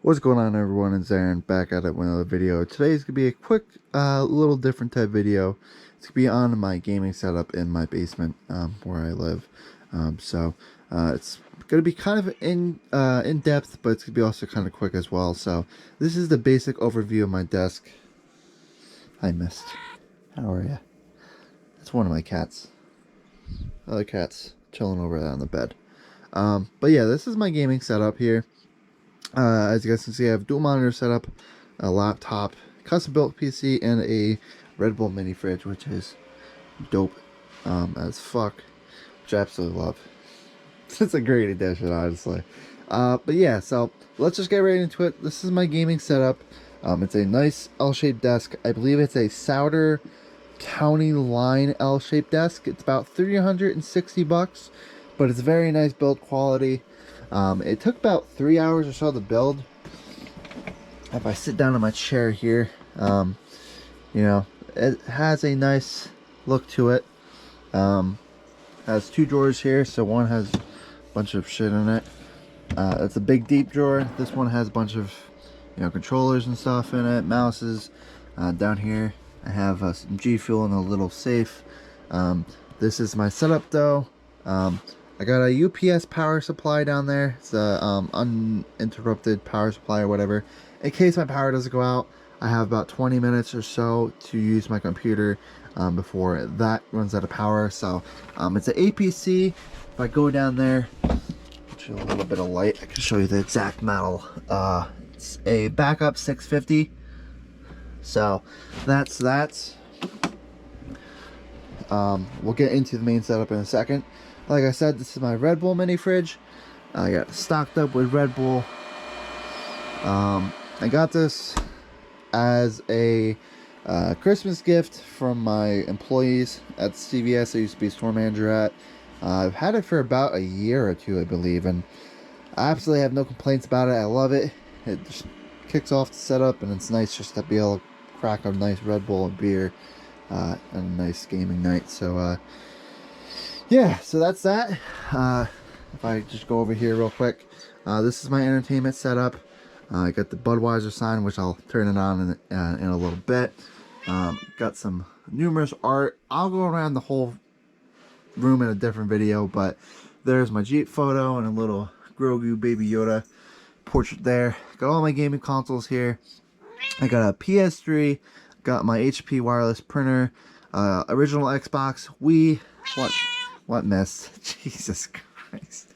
What's going on, everyone? It's Aaron back at it with another video. Today's gonna be a quick little different type video. It's gonna be on my gaming setup in my basement where I live. It's gonna be kind of in depth, but it's gonna be also kind of quick as well. So this is the basic overview of my desk. Hi, Mist. How are you? It's one of my cats. Other cats chilling over there on the bed. But yeah, this is my gaming setup here. As you guys can see, I have dual monitor setup, a laptop, custom built PC, and a Red Bull mini fridge, which is dope as fuck, which I absolutely love. It's a great addition, honestly. But yeah, so let's just get right into it. This is my gaming setup. It's a nice L-shaped desk. I believe it's a Souter County Line L-shaped desk. It's about $360, but it's very nice build quality. It took about 3 hours or so to build. If I sit down in my chair here, you know, it has a nice look to it. Has two drawers here, so one has a bunch of shit in it. It's a big deep drawer. This one has a bunch of, controllers and stuff in it, mouses. Down here I have some G Fuel and a little safe. This is my setup though. I got a UPS power supply down there. It's a uninterrupted power supply or whatever. In case my power doesn't go out, I have about 20 minutes or so to use my computer before that runs out of power. So it's an APC. If I go down there, show a little bit of light, I can show you the exact model. It's a backup 650. So that's that. We'll get into the main setup in a second. Like I said, this is my Red Bull mini fridge. I got stocked up with Red Bull. I got this as a Christmas gift from my employees at CVS. I used to be a store manager at. I've had it for about a year or two, I believe, and I absolutely have no complaints about it. I love it. It just kicks off the setup, and it's nice just to be able to crack a nice Red Bull and beer and a nice gaming night. So, yeah, so that's that. If I just go over here real quick, this is my entertainment setup. I got the Budweiser sign, which I'll turn it on in a little bit. Got some numerous art. I'll go around the whole room in a different video, but there's my Jeep photo and a little Grogu Baby Yoda portrait there. Got all my gaming consoles here. I got a PS3, got my HP wireless printer, original Xbox, Wii, what mess? Jesus Christ.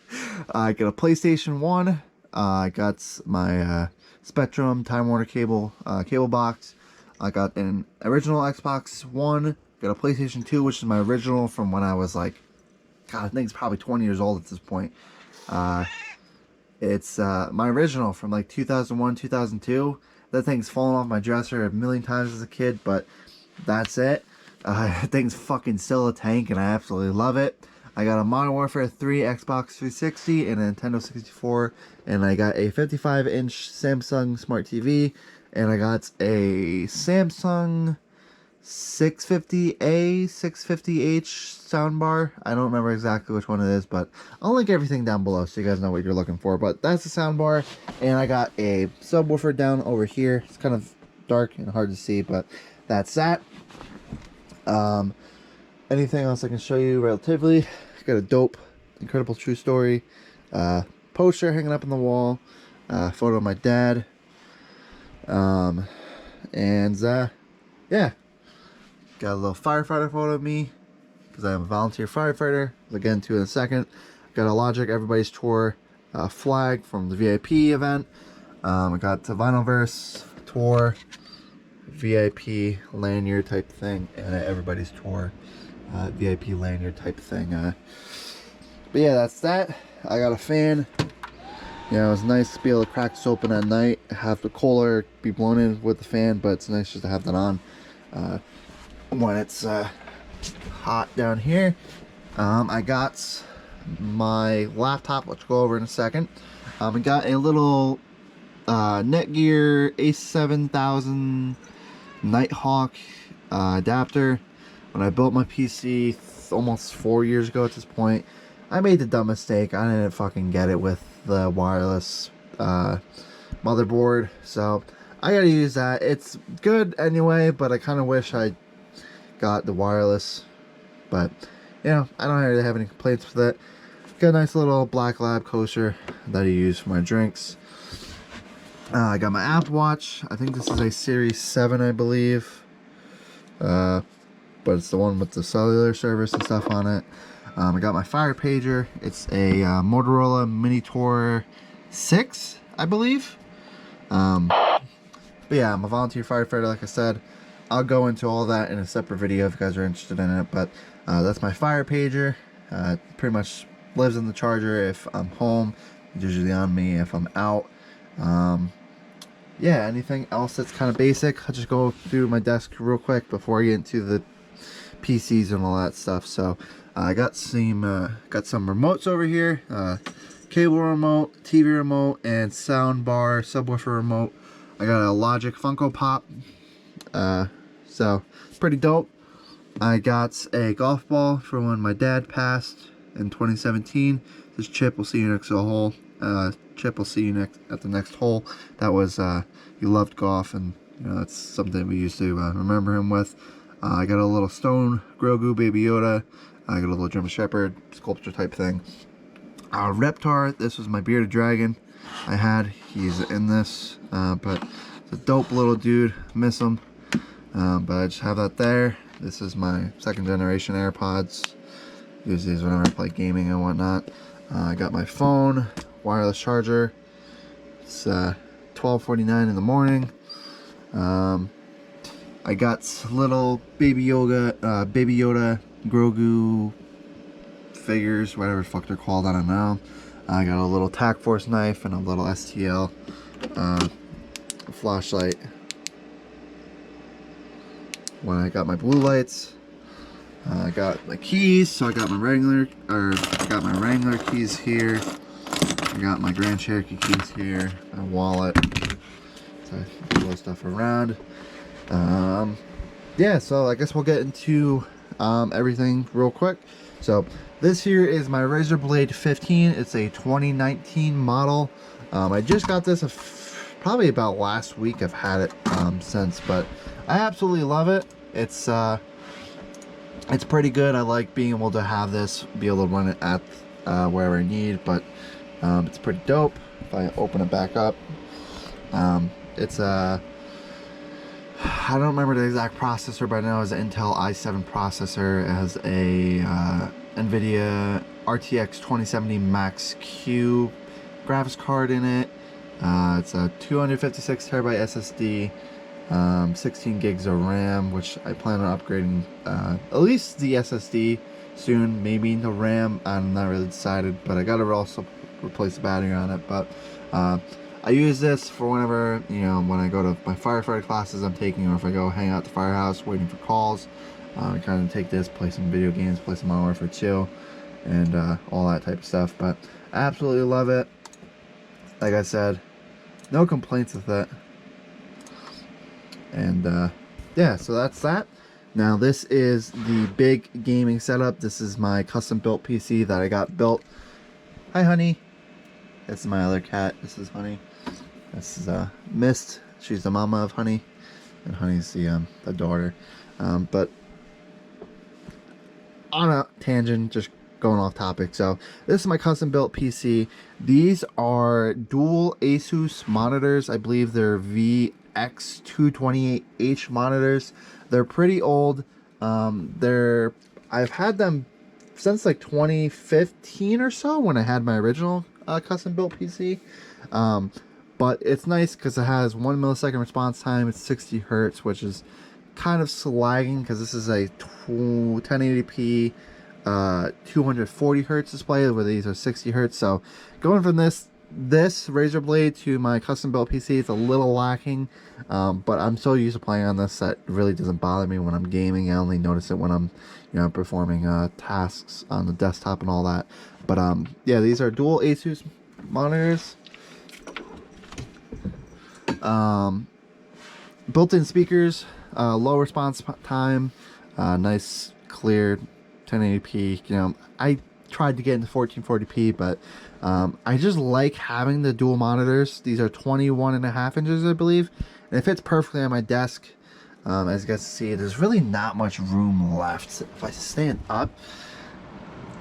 I got a PlayStation 1. I got my Spectrum Time Warner cable box. I got an original Xbox One. Got a PlayStation 2, which is my original from when I was like, God, I think it's probably 20 years old at this point. It's my original from like 2001, 2002. That thing's fallen off my dresser a million times as a kid, but that's it. That thing's fucking still a tank, and I absolutely love it. I got a Modern Warfare 3 Xbox 360 and a Nintendo 64, and I got a 55-inch Samsung Smart TV, and I got a Samsung 650A, 650H soundbar. I don't remember exactly which one it is, but I'll link everything down below so you guys know what you're looking for. But that's the soundbar, and I got a subwoofer down over here. It's kind of dark and hard to see, but that's that. Anything else I can show you relatively? Got a dope, incredible true story poster hanging up on the wall, photo of my dad, and yeah, got a little firefighter photo of me because I'm a volunteer firefighter. I'll get into it in a second. Got a Logic Everybody's Tour flag from the VIP event. I got the Vinylverse Tour VIP lanyard type thing, and Everybody's Tour VIP lanyard type thing. But yeah, that's that. I got a fan. It was nice to be able to crack this open at night, have the cooler be blown in with the fan, but it's nice just to have that on when it's hot down here. I got my laptop, which we'll go over in a second. I got a little NetGear A7000 Nighthawk adapter. When I built my PC almost 4 years ago at this point, I made the dumb mistake. I didn't fucking get it with the wireless motherboard. So I gotta use that. It's good anyway, but I kind of wish I got the wireless. But you know, I don't really have any complaints with it. Got a nice little black lab coaster that I use for my drinks. I got my Apple Watch. I think this is a Series 7, I believe. But it's the one with the cellular service and stuff on it. I got my fire pager. It's a Motorola Minitor 6, I believe. But yeah, I'm a volunteer firefighter, like I said. I'll go into all that in a separate video if you guys are interested in it. But that's my fire pager. Pretty much lives in the charger if I'm home. It's usually on me if I'm out. Yeah, anything else that's kind of basic, I'll just go through my desk real quick before I get into the PCs and all that stuff. So I got some remotes over here, cable remote, TV remote, and soundbar subwoofer remote. I got a Logic Funko Pop, so it's pretty dope. I got a golf ball from when my dad passed in 2017. This Chip will see you next to the hole. Chip will see you at the next hole. That was he loved golf, and you know that's something we used to remember him with. I got a little stone Grogu Baby Yoda. I got a little German Shepherd sculpture type thing. Reptar. This was my bearded dragon I had. He's in this, but it's a dope little dude. Miss him, but I just have that there. This is my second generation AirPods. Use these whenever I play gaming and whatnot. I got my phone, wireless charger. It's 12:49 in the morning. I got little Baby Yoda Grogu figures, whatever the fuck they're called, I don't know. I got a little Tac Force knife and a little STL flashlight. When I got my blue lights, I got my keys. So I got my Wrangler keys here. I got my Grand Cherokee keys here. My wallet. So I throw stuff around. Yeah, so I guess we'll get into everything real quick. So this here is my Razer Blade 15. It's a 2019 model. I just got this probably about last week. I've had it since, but I absolutely love it. It's pretty good. I like being able to have this, be able to run it at wherever I need, but it's pretty dope. If I open it back up, it's a I don't remember the exact processor, but I know it's an Intel i7 processor. It has a NVIDIA RTX 2070 Max Q graphics card in it. It's a 256 terabyte SSD, 16 gigs of RAM, which I plan on upgrading at least the SSD soon, maybe the RAM. I'm not really decided, but I gotta also replace the battery on it. But I use this for whenever, you know, when I go to my firefighter classes I'm taking, or if I go hang out at the firehouse waiting for calls. I kind of take this, play some video games, play some Modern Warfare 2, and all that type of stuff. But I absolutely love it. Like I said, no complaints with it. And yeah, so that's that. Now this is the big gaming setup. This is my custom built PC that I got built. Hi, honey. This is my other cat. This is Honey. This is Mist. She's the mama of Honey, and Honey's the daughter. But on a tangent, just going off topic. So this is my custom built PC. These are dual ASUS monitors. I believe they're VX228H monitors. They're pretty old. I've had them since like 2015 or so, when I had my original custom built PC. But it's nice because it has 1 millisecond response time. It's 60 hertz, which is kind of slagging because this is a 1080p 240 hertz display, where these are 60 hertz. So going from this Razer Blade to my custom built PC, it's a little lacking, but I'm so used to playing on this that it really doesn't bother me when I'm gaming. I only notice it when I'm, you know, performing tasks on the desktop and all that. But yeah, these are dual ASUS monitors. Built-in speakers, low response time, nice clear 1080p. You know, I tried to get into 1440p, but I just like having the dual monitors. These are 21.5 inches, I believe, and it fits perfectly on my desk. As you guys see, there's really not much room left. If I stand up,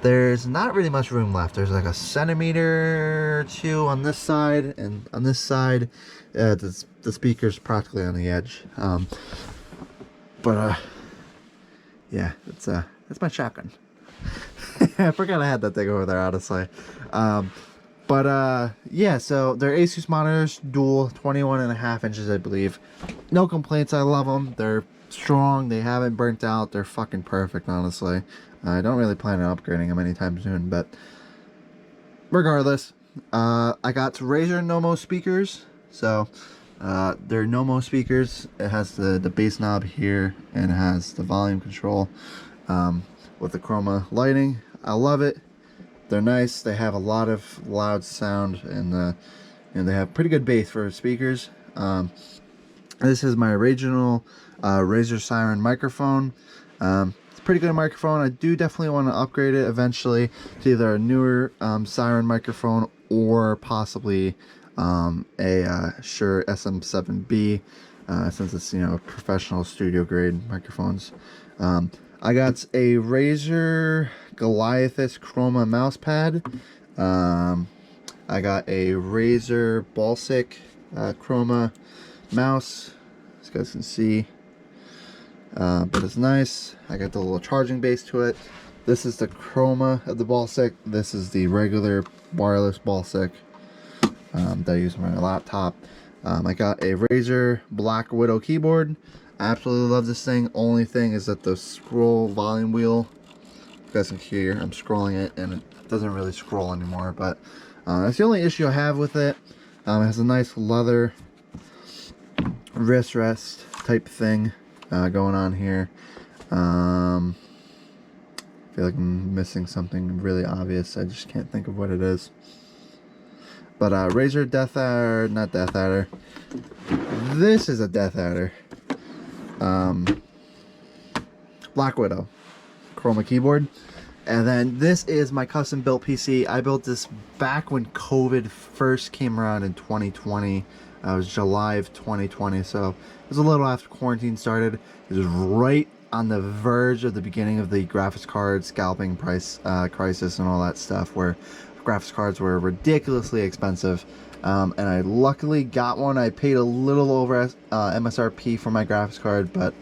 there's not really much room left. There's like a centimeter or two on this side, and on this side, the speaker's practically on the edge. Yeah, it's my shotgun. I forgot I had that thing over there, honestly. Yeah, so they're ASUS monitors, dual, 21.5 inches, I believe. No complaints, I love them. They're strong, they haven't burnt out, they're fucking perfect, honestly. I don't really plan on upgrading them anytime soon, but regardless, I got Razer Nomo speakers. So they're Nomo speakers. It has the bass knob here, and it has the volume control with the Chroma lighting. I love it. They're nice. They have a lot of loud sound, and they have pretty good bass for speakers. This is my original Razer Siren microphone. It's a pretty good microphone. I do definitely want to upgrade it eventually to either a newer Siren microphone or possibly a Shure SM7B, since it's, you know, professional studio grade microphones. I got a Razer Goliathus Chroma mouse pad. I got a Razer Balsic Chroma mouse, as you guys can see, but it's nice. I got the little charging base to it. This is the Chroma of the Balsic. This is the regular wireless Balsic that I use on my laptop. I got a Razer Blackwidow keyboard. I absolutely love this thing. Only thing is that the scroll volume wheel, you guys can hear, I'm scrolling it and it doesn't really scroll anymore, but that's the only issue I have with it. It has a nice leather wrist rest type thing going on here. I feel like I'm missing something really obvious. I just can't think of what it is. But Razer Death Adder, not Death Adder. This is a Death Adder. Blackwidow Chroma keyboard. And then this is my custom built PC. I built this back when COVID first came around in 2020. It was July of 2020, so it was a little after quarantine started. It was right on the verge of the beginning of the graphics card scalping price crisis and all that stuff, where graphics cards were ridiculously expensive. And I luckily got one. I paid a little over MSRP for my graphics card, but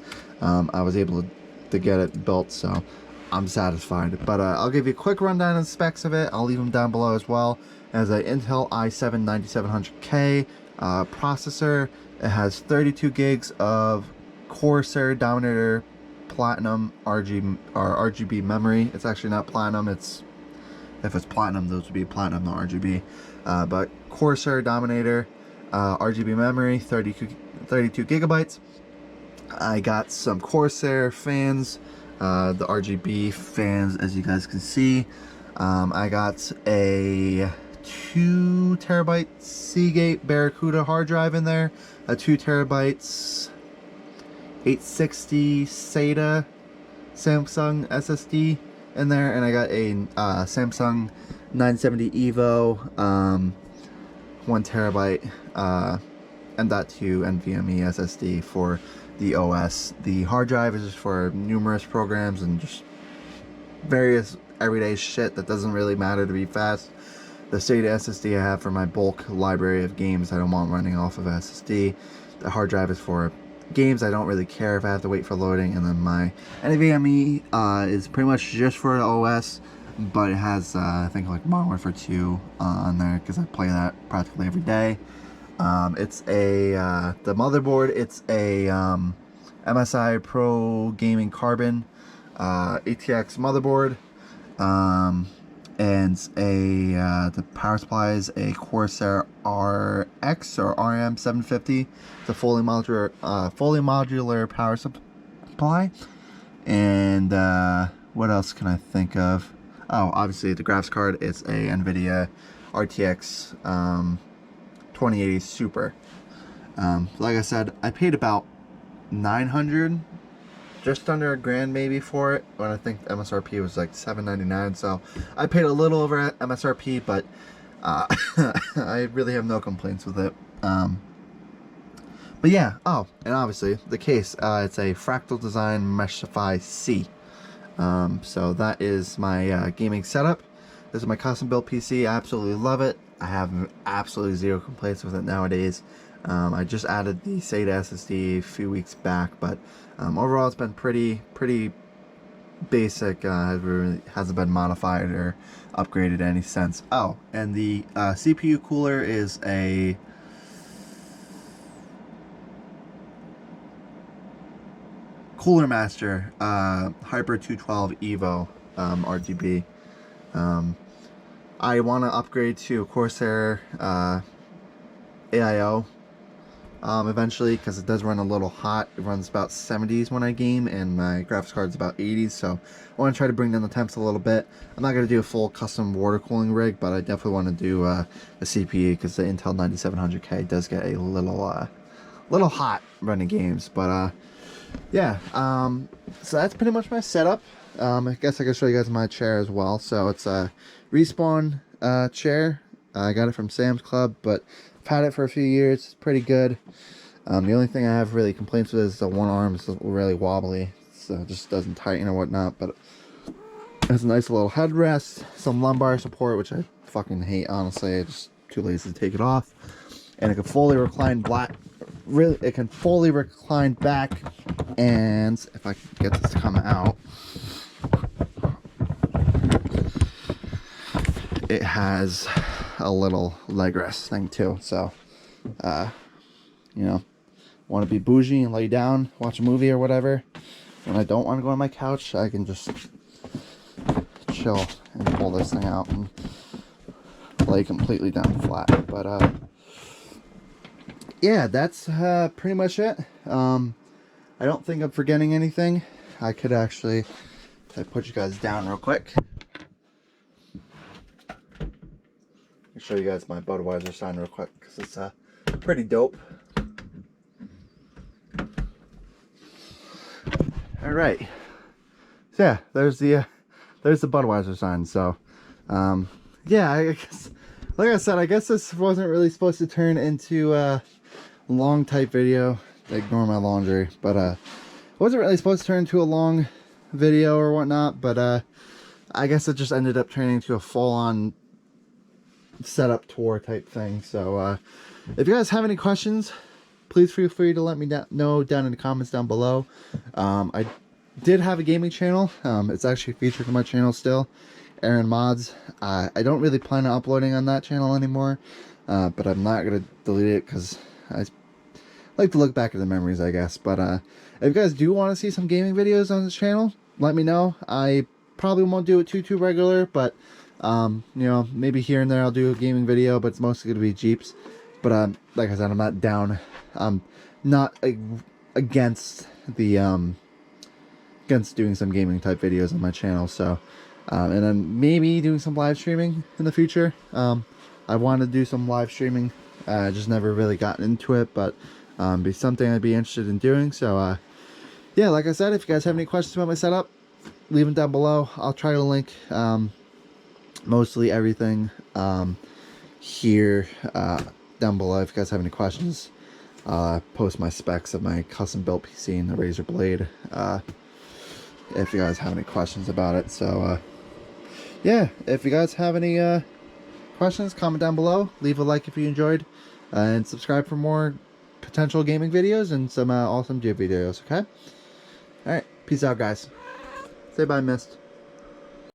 I was able to get it built, so I'm satisfied. But I'll give you a quick rundown of the specs of it. I'll leave them down below as well. It has an Intel i7 9700K processor. It has 32 gigs of Corsair Dominator Platinum RGB memory. It's actually not Platinum. If it's Platinum, those would be Platinum, not RGB. But Corsair Dominator RGB memory, 32 gigabytes. I got some Corsair fans, the RGB fans, as you guys can see. I got a 2 terabyte Seagate Barracuda hard drive in there, a 2 terabytes 860 SATA Samsung SSD in there, and I got a Samsung 970 EVO 1 terabyte M.2 NVMe SSD for the OS. The hard drive is just for numerous programs and just various everyday shit that doesn't really matter to be fast. The SATA SSD I have for my bulk library of games I don't want running off of SSD. The hard drive is for games I don't really care if I have to wait for loading, and then my NVMe is pretty much just for the OS, but it has I think like Modern Warfare 2 on there because I play that practically every day. It's a the motherboard. It's a MSI Pro Gaming Carbon ATX motherboard, and the power supply is a Corsair RX or RM750. It's a fully modular power supply. And what else can I think of? Oh, obviously the graphics card. It's a NVIDIA RTX 2080 Super. Like I said, I paid about $900 just under $1,000 maybe for it, when I think MSRP was like $799. So I paid a little over MSRP, but I really have no complaints with it. But yeah, oh, and obviously the case, it's a Fractal Design Meshify C. So that is my gaming setup. This is my custom built PC. I absolutely love it. I have absolutely zero complaints with it nowadays. I just added the SATA SSD a few weeks back, but overall it's been pretty basic. Hasn't been modified or upgraded in any sense. Oh, and the CPU cooler is a Cooler Master Hyper 212 Evo RGB. I want to upgrade to Corsair AIO eventually, because it does run a little hot. It runs about 70s when I game, and my graphics card's about 80s, so I want to try to bring down the temps a little bit. I'm not going to do a full custom water cooling rig, but I definitely want to do a CPU, because the Intel 9700K does get a little hot running games. But yeah, so that's pretty much my setup. I guess I can show you guys my chair as well. So it's a Respawn chair. I got it from Sam's Club, but I've had it for a few years. It's pretty good. The only thing I have really complaints with is the one arm is really wobbly, so it just doesn't tighten or whatnot. But it has a nice little headrest, some lumbar support, which I fucking hate, honestly. I'm just too lazy to take it off. And it can fully recline it can fully recline back, and if I can get this to come out, it has a little leg rest thing too. So you know, want to be bougie and lay down, watch a movie or whatever, when I don't want to go on my couch, I can just chill and pull this thing out and lay completely down flat. But yeah, that's pretty much it. I don't think I'm forgetting anything. I could actually, if I put you guys down real quick, I'll show you guys my Budweiser sign real quick, because it's pretty dope. All right, so yeah, there's the Budweiser sign. So yeah, I guess, like I said, I guess this wasn't really supposed to turn into a long type video. Ignore my laundry, but it wasn't really supposed to turn into a long video or whatnot. But I guess it just ended up turning into a full-on setup tour type thing. So if you guys have any questions, please feel free to let me know down in the comments down below. I did have a gaming channel. It's actually featured on my channel still, Aaron Mods. I don't really plan on uploading on that channel anymore, but I'm not going to delete it, because I like to look back at the memories, I guess. But if you guys do want to see some gaming videos on this channel, let me know. I probably won't do it too regular, but you know, maybe here and there I'll do a gaming video, but it's mostly going to be Jeeps. But like I said, I'm not down. I'm not against the against doing some gaming type videos on my channel. So and then maybe doing some live streaming in the future. I want to do some live streaming. I just never really gotten into it, but be something I'd be interested in doing. So yeah, like I said, if you guys have any questions about my setup, leave them down below. I'll try to link mostly everything here down below. If you guys have any questions, post my specs of my custom built PC and the Razer blade, if you guys have any questions about it. So yeah, if you guys have any questions, comment down below, leave a like if you enjoyed, and subscribe for more potential gaming videos and some awesome Jeep videos. Okay, all right, peace out, guys. Say bye, Mist.